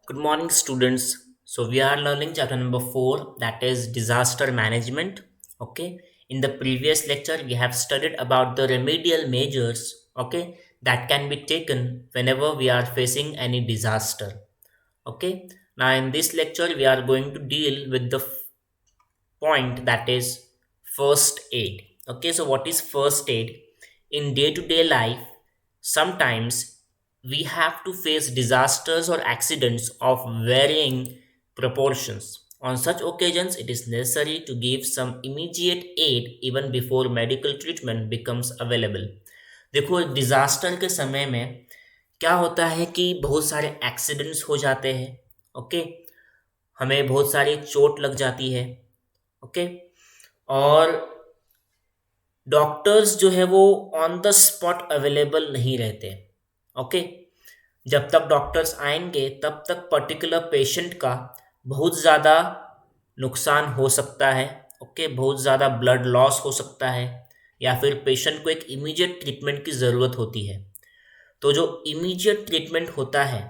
Good morning, students. So, we are learning chapter number 4, that is disaster management. Okay, in the previous lecture, we have studied about the remedial measures, okay, that can be taken whenever we are facing any disaster. Okay, now in this lecture, we are going to deal with the point that is first aid. Okay, so what is first aid? In day to day life, sometimes we have to face disasters or accidents of varying proportions. On such occasions, it is necessary to give some immediate aid even before medical treatment becomes available. देखो, disaster के समय में क्या होता है कि बहुत सारे एक्सीडेंट्स हो जाते हैं। ओके, हमें बहुत सारी चोट लग जाती है। ओके, और डॉक्टर्स जो है वो ऑन द स्पॉट अवेलेबल नहीं रहते। ओके, जब तक डॉक्टर्स आएंगे तब तक पर्टिकुलर पेशेंट का बहुत ज़्यादा नुकसान हो सकता है। ओके, बहुत ज़्यादा ब्लड लॉस हो सकता है, या फिर पेशेंट को एक इमीडिएट ट्रीटमेंट की ज़रूरत होती है। तो जो इमीडिएट ट्रीटमेंट होता है,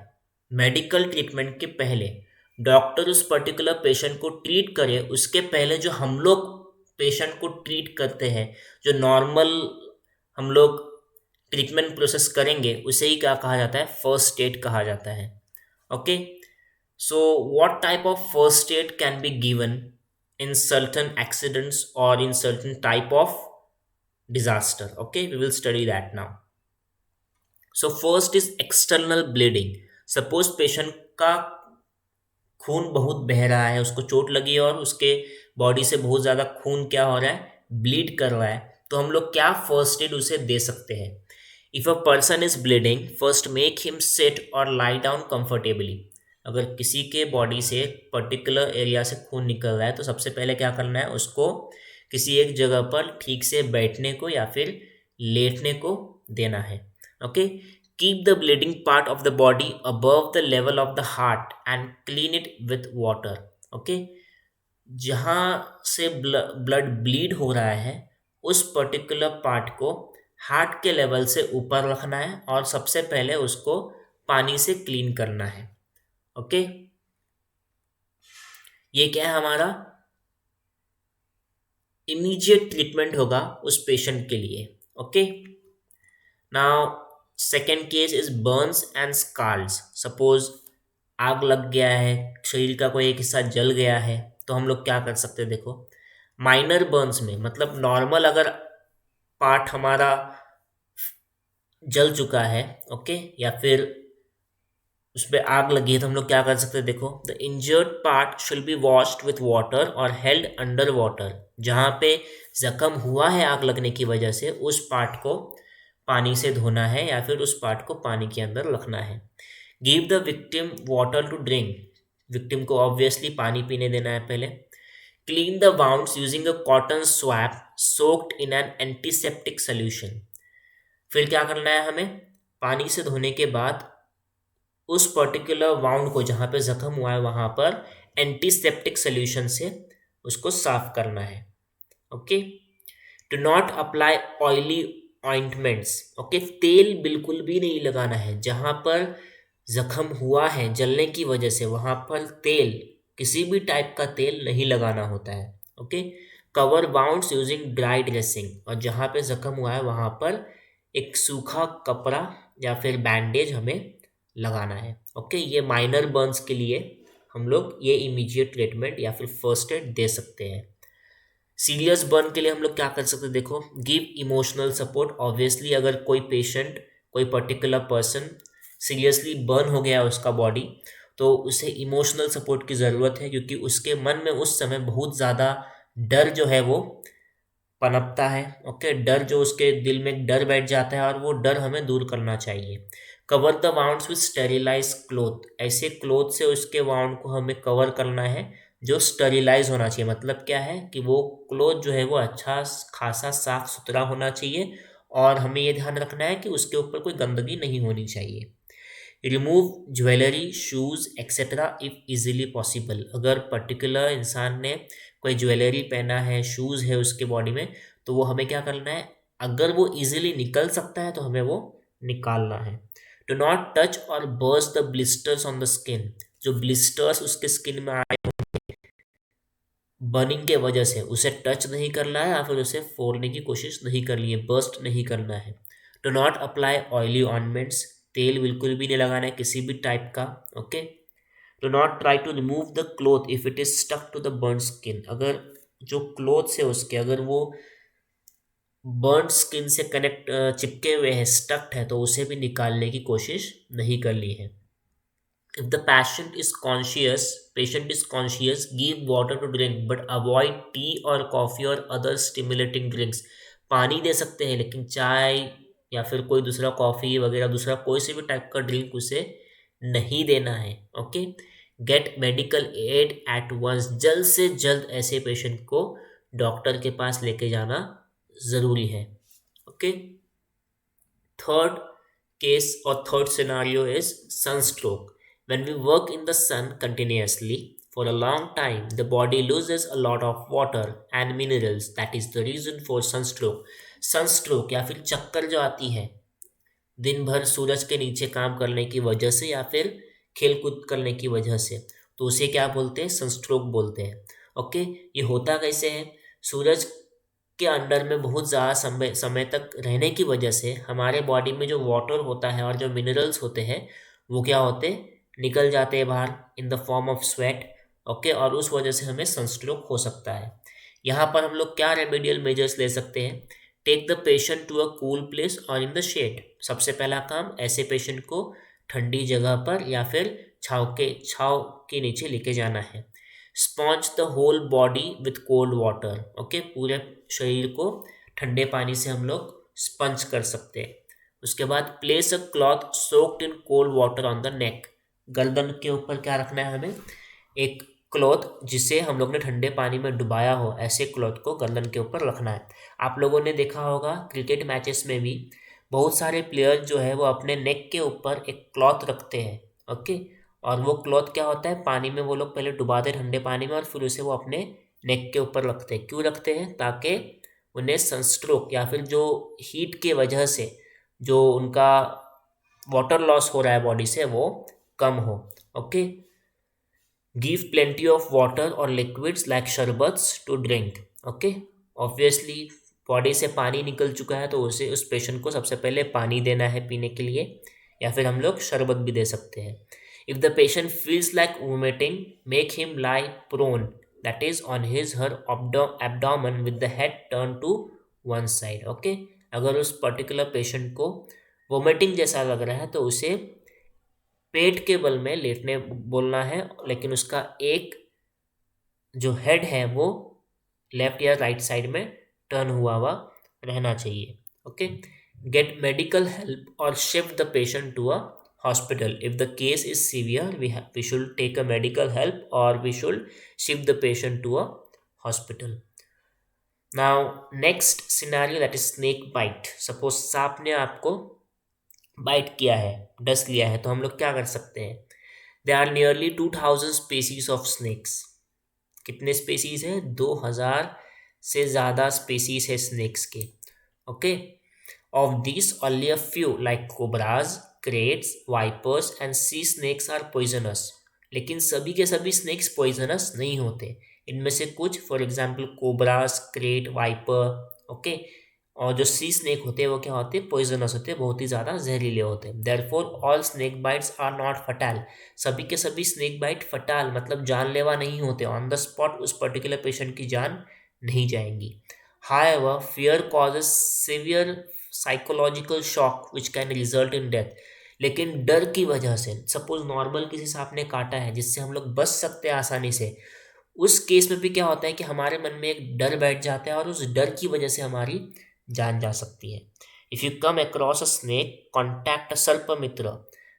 मेडिकल ट्रीटमेंट के पहले डॉक्टर उस पर्टिकुलर पेशेंट को ट्रीट करे, उसके पहले जो हम लोग पेशेंट को ट्रीट करते हैं, जो नॉर्मल हम लोग ट्रीटमेंट प्रोसेस करेंगे, उसे ही क्या कहा जाता है? फर्स्ट एड कहा जाता है। Okay, so what type of first aid can be given in certain accidents और in certain type of disaster? Okay, we will study that now. So first is external bleeding. Suppose patient का खून बहुत बह रहा है, उसको चोट लगी है और उसके बॉडी से बहुत ज़्यादा खून क्या हो रहा है? ब्लीड कर रहा है। तो हम लोग क्या फर्स्ट एड उसे दे सकते हैं? If a person is bleeding, first make him sit और लाई डाउन कंफर्टेबली। अगर किसी के बॉडी से पर्टिकुलर एरिया से खून निकल रहा है तो सबसे पहले क्या करना है? उसको किसी एक जगह पर ठीक से बैठने को या फिर लेटने को देना है। Okay, keep the bleeding part of the body above the level of the heart and clean it with water. Okay, जहाँ से ब्लड ब्लीड हो रहा है उस पर्टिकुलर पार्ट को हार्ट के लेवल से ऊपर रखना है और सबसे पहले उसको पानी से क्लीन करना है। ओके, ये क्या है? हमारा इमीडिएट ट्रीटमेंट होगा उस पेशेंट के लिए। Okay, now second case is burns and scars. Suppose आग लग गया है, शरीर का कोई एक हिस्सा जल गया है, तो हम लोग क्या कर सकते हैं? देखो, माइनर बर्न्स में मतलब नॉर्मल अगर पार्ट हमारा जल चुका है, ओके, या फिर उस पर आग लगी है, तो हम लोग क्या कर सकते हैं? देखो, the injured part should be washed with water और हेल्ड अंडर वाटर। जहाँ पे जख्म हुआ है आग लगने की वजह से, उस पार्ट को पानी से धोना है या फिर उस पार्ट को पानी के अंदर रखना है। Give the victim water to drink. Victim को ऑब्वियसली पानी पीने देना है पहले। Clean the wounds using a cotton swab soaked in an antiseptic solution. फिर क्या करना है हमें? पानी से धोने के बाद उस पर्टिकुलर वाउंड को, जहाँ पे जख्म हुआ है, वहाँ पर एंटीसेप्टिक सोल्यूशन से उसको साफ करना है। Okay, do not apply oily ointments. Okay, तेल बिल्कुल भी नहीं लगाना है। जहाँ पर जख्म हुआ है जलने की वजह से, वहाँ पर तेल, किसी भी टाइप का तेल नहीं लगाना होता है। Okay, cover wounds using dry dressing. और जहाँ पे जख्म हुआ है वहाँ पर एक सूखा कपड़ा या फिर बैंडेज हमें लगाना है। ओके, ये माइनर बर्न्स के लिए हम लोग ये इमीडिएट ट्रीटमेंट या फिर फर्स्ट एड दे सकते हैं। सीरियस बर्न के लिए हम लोग क्या कर सकते हैं? देखो, गिव इमोशनल सपोर्ट। ऑब्वियसली अगर कोई पेशेंट, कोई पर्टिकुलर पर्सन सीरियसली बर्न हो गया है उसका बॉडी, तो उसे इमोशनल सपोर्ट की ज़रूरत है, क्योंकि उसके मन में उस समय बहुत ज़्यादा डर जो है वो पनपता है। ओके, डर जो उसके दिल में डर बैठ जाता है और वो डर हमें दूर करना चाहिए। Cover the wounds with sterilise cloth. ऐसे क्लोथ से उसके वाउंड को हमें कवर करना है जो स्टरीलाइज होना चाहिए। मतलब क्या है कि वो क्लोथ जो है वो अच्छा खासा साफ सुथरा होना चाहिए और हमें ये ध्यान रखना है कि उसके ऊपर कोई गंदगी नहीं होनी चाहिए। Remove jewellery, shoes etcetera if easily possible. अगर पर्टिकुलर इंसान ने कोई ज्वेलरी पहना है, शूज़ है उसके बॉडी में, तो वो हमें क्या करना है? अगर वो इजीली निकल सकता है तो हमें वो निकालना है। डू नॉट टच और burst the blisters on the skin. जो ब्लिस्टर्स उसके स्किन में आए बर्निंग के वजह से, उसे टच नहीं करना है या फिर उसे फोड़ने की कोशिश नहीं करनी है, बर्स्ट नहीं करना है। Do not apply oily ornaments, तेल बिल्कुल भी नहीं लगाना है किसी भी टाइप का। Okay. Do not try to remove the cloth if it is stuck to the burn skin, अगर जो क्लोथ है उसके अगर वो बर्न स्किन से कनेक्ट चिपके हुए हैं, स्टक्ड है, तो उसे भी निकालने की कोशिश नहीं करनी है। If the patient is conscious, give water to drink, but avoid tea or coffee or other stimulating drinks. पानी दे सकते हैं लेकिन चाय या फिर कोई दूसरा कॉफ़ी वगैरह दूसरा कोई से भी टाइप का ड्रिंक उसे नहीं देना है। Okay. Get medical aid at once, जल्द से जल्द ऐसे पेशेंट को डॉक्टर के पास लेके जाना ज़रूरी है। Okay. Third case or third scenario is sunstroke. When we work in the sun continuously for a long time, the body loses a lot of water and minerals. That is the reason for sunstroke. Sunstroke या फिर चक्कर जो आती है दिन भर सूरज के नीचे काम करने की वजह से या फिर खेल कूद करने की वजह से, तो उसे क्या बोलते हैं? सनस्ट्रोक बोलते हैं। ओके। ये होता कैसे है? सूरज के अंडर में बहुत ज़्यादा समय तक रहने की वजह से हमारे बॉडी में जो वाटर होता है और जो मिनरल्स होते हैं वो क्या होते हैं? निकल जाते हैं बाहर in the form of sweat. Okay. और उस वजह से हमें सनस्ट्रोक हो सकता है। यहाँ पर हम लोग क्या रेमेडियल मेजर्स ले सकते हैं? Take the patient to a cool place और इन द शेड। सबसे पहला काम, ऐसे पेशेंट को ठंडी जगह पर या फिर छाँव के नीचे लेके जाना है। Sponge the whole body with cold water. Okay. पूरे शरीर को ठंडे पानी से हम लोग स्पंज कर सकते हैं। उसके बाद place a cloth soaked in cold water on the neck. गर्दन के ऊपर क्या रखना है हमें? एक क्लॉथ जिसे हम लोग ने ठंडे पानी में डुबाया हो, ऐसे क्लॉथ को गर्दन के ऊपर रखना है। आप लोगों ने देखा होगा क्रिकेट मैचेस में भी बहुत सारे प्लेयर जो है वो अपने नेक के ऊपर एक क्लॉथ रखते हैं। ओके। और वो क्लॉथ क्या होता है? पानी में वो लोग पहले डुबाते ठंडे पानी में और फिर उसे वो अपने नेक के ऊपर रखते हैं। क्यों रखते हैं? ताकि उन्हें सनस्ट्रोक या फिर जो हीट के वजह से जो उनका वाटर लॉस हो रहा है बॉडी से वो कम हो। Okay. Give plenty of water और liquids like sharbats to drink. Okay. Obviously body से पानी निकल चुका है तो उसे उस पेशेंट को सबसे पहले पानी देना है पीने के लिए, या फिर हम लोग शरबत भी दे सकते हैं। If the patient feels like vomiting, make him lie prone, that is on his her abdomen with the head turn to one side. Okay. अगर उस पर्टिकुलर पेशेंट को वोमिटिंग जैसा लग रहा है तो उसे पेट के बल में लेटने बोलना है, लेकिन उसका एक जो हेड है वो लेफ्ट या राइट साइड में टर्न हुआ रहना चाहिए। ओके। गेट मेडिकल हेल्प और shift the patient to a hospital. If the case is severe we should take a medical help और we should shift the patient to a hospital. Now next scenario that is snake bite. Suppose सांप ने आपको bite किया है, डस लिया है, तो हम लोग क्या कर सकते हैं? They are nearly 2000 species of snakes. कितने स्पीसीज है? 2000 से ज़्यादा स्पीसीज है स्नेक्स के। Okay. Of this only a few like cobras, kraits, vipers and sea snakes are poisonous. लेकिन सभी के सभी स्नेक्स पॉइजनस नहीं होते। इनमें से कुछ, for example cobras, krait, viper, okay, और जो सी स्नेक होते हैं वो क्या होते हैं? पॉइजनस होते हैं, बहुत ही ज़्यादा जहरीले होते हैं। Therefore all snake bites are not fatal. सभी के सभी स्नेक बाइट फटाल मतलब जानलेवा नहीं होते। ऑन द स्पॉट उस पर्टिकुलर पेशेंट की जान नहीं जाएंगी। However fear causes severe psychological shock which can result in death. लेकिन डर की वजह से, सपोज नॉर्मल किसी सांप ने काटा है जिससे हम लोग बच सकते हैं आसानी से, उस केस में भी क्या होता है कि हमारे मन में एक डर बैठ जाता है और उस डर की वजह से हमारी जान जा सकती है। If you come across a snake, contact a sarp mitra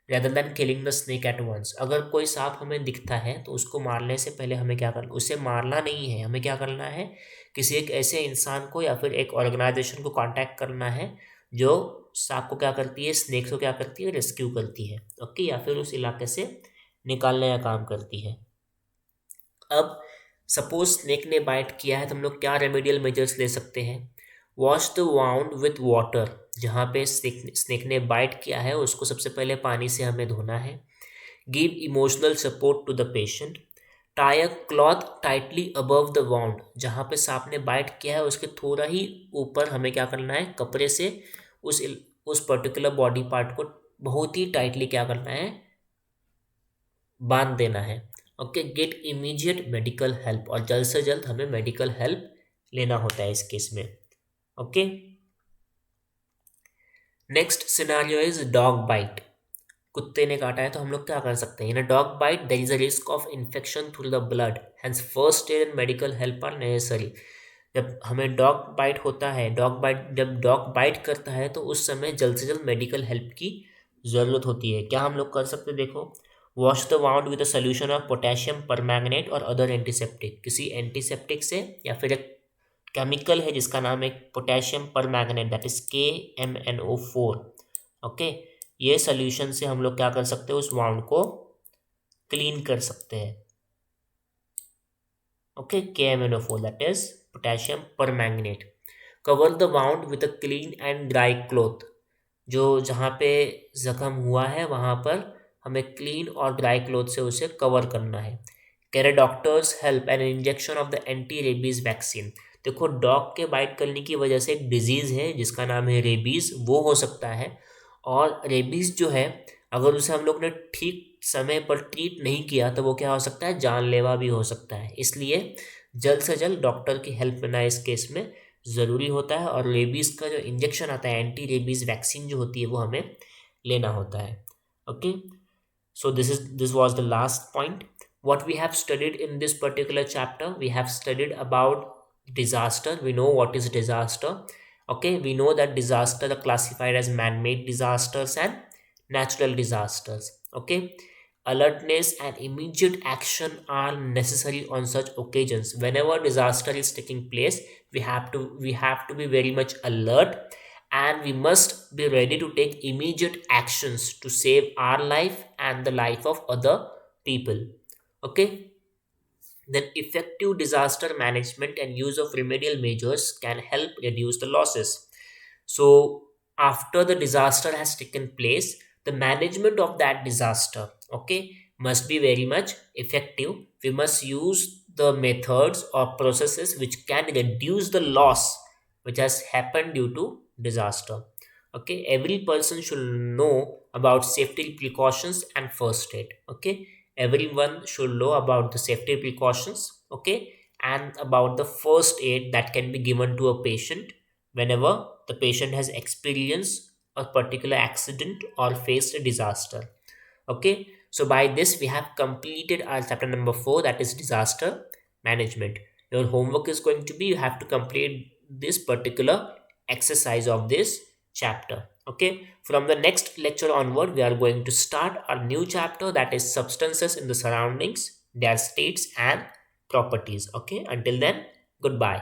rather than killing the snake at once. अगर कोई सांप हमें दिखता है तो उसको मारने से पहले हमें क्या करना? उसे मारना नहीं है, हमें क्या करना है? किसी एक ऐसे इंसान को या फिर एक ऑर्गेनाइजेशन को कांटेक्ट करना है जो सांप को क्या करती है? स्नेक को क्या करती है? रेस्क्यू करती है। ओके। या फिर उस इलाके से निकालने का काम करती है। अब सपोज स्नेक ने बाइट किया है तो हम लोग क्या रेमेडियल मेजर्स ले सकते हैं? Wash the wound with water. जहाँ पे स्नेक ने बाइट किया है उसको सबसे पहले पानी से हमें धोना है। give emotional support to the patient, tie a cloth tightly above the wound, जहाँ पे सांप ने बाइट किया है उसके थोड़ा ही ऊपर हमें क्या करना है, कपड़े से उस उस पर्टिकुलर बॉडी पार्ट को बहुत ही टाइटली क्या करना है, बांध देना है। Okay, get immediate medical help, और जल्द से जल्द हमें मेडिकल हेल्प लेना होता है इस केस में। Okay, next scenario is dog bite. कुत्ते ने काटा है तो हम लोग क्या कर सकते हैं, in a dog bite there is a risk of infection through the blood, hence first aid and medical help are necessary. जब हमें डॉग बाइट होता है, जब डॉग बाइट करता है तो उस समय जल्द से जल्द मेडिकल हेल्प की ज़रूरत होती है। क्या हम लोग कर सकते हैं, देखो, wash the wound with a solution of potassium permanganate और अदर एंटीसेप्टिक, किसी एंटीसेप्टिक से, या फिर एक केमिकल है जिसका नाम है potassium permanganate, that is KMnO4। Okay, ये सोल्यूशन से हम लोग क्या कर सकते हैं, उस वाउंड को क्लीन कर सकते हैं। Okay, KMnO4 that is potassium permanganate. Cover the wound with a clean and dry cloth, जो जहाँ पे जख्म हुआ है वहाँ पर हमें क्लीन और ड्राई क्लॉथ से उसे कवर करना है। Care doctors help an injection of the anti rabies vaccine. देखो, डॉग के बाइट करने की वजह से एक डिजीज़ है जिसका नाम है रेबीज़, वो हो सकता है। और रेबीज़ जो है, अगर उसे हम लोग ने ठीक समय पर ट्रीट नहीं किया तो वो क्या हो सकता है, जानलेवा भी हो सकता है। इसलिए जल्द से जल्द डॉक्टर की हेल्प लेना इस केस में ज़रूरी होता है, और रेबीज़ का जो इंजेक्शन आता है, एंटी रेबीज़ वैक्सीन जो होती है, वो हमें लेना होता है। Okay, so this was the last point. What we have studied in this particular chapter, we have studied about disaster. We know what is disaster. Okay, we know that disaster are classified as man-made disasters and natural disasters. Okay, alertness and immediate action are necessary on such occasions. Whenever disaster is taking place, we have to be very much alert, and we must be ready to take immediate actions to save our life and the life of other people. Okay, then effective disaster management and use of remedial measures can help reduce the losses. So after the disaster has taken place, the management of that disaster, okay, must be very much effective. We must use the methods or processes which can reduce the loss which has happened due to disaster. Okay, every person should know about safety precautions and first aid. Okay, everyone should know about the safety precautions, okay, and about the first aid that can be given to a patient whenever the patient has experienced a particular accident or faced a disaster. Okay, so by this we have completed our chapter number 4, that is disaster management. Your homework is going to be, you have to complete this particular exercise of this chapter. Okay, from the next lecture onward we are going to start a new chapter, that is substances in the surroundings, their states and properties. Okay, until then, goodbye.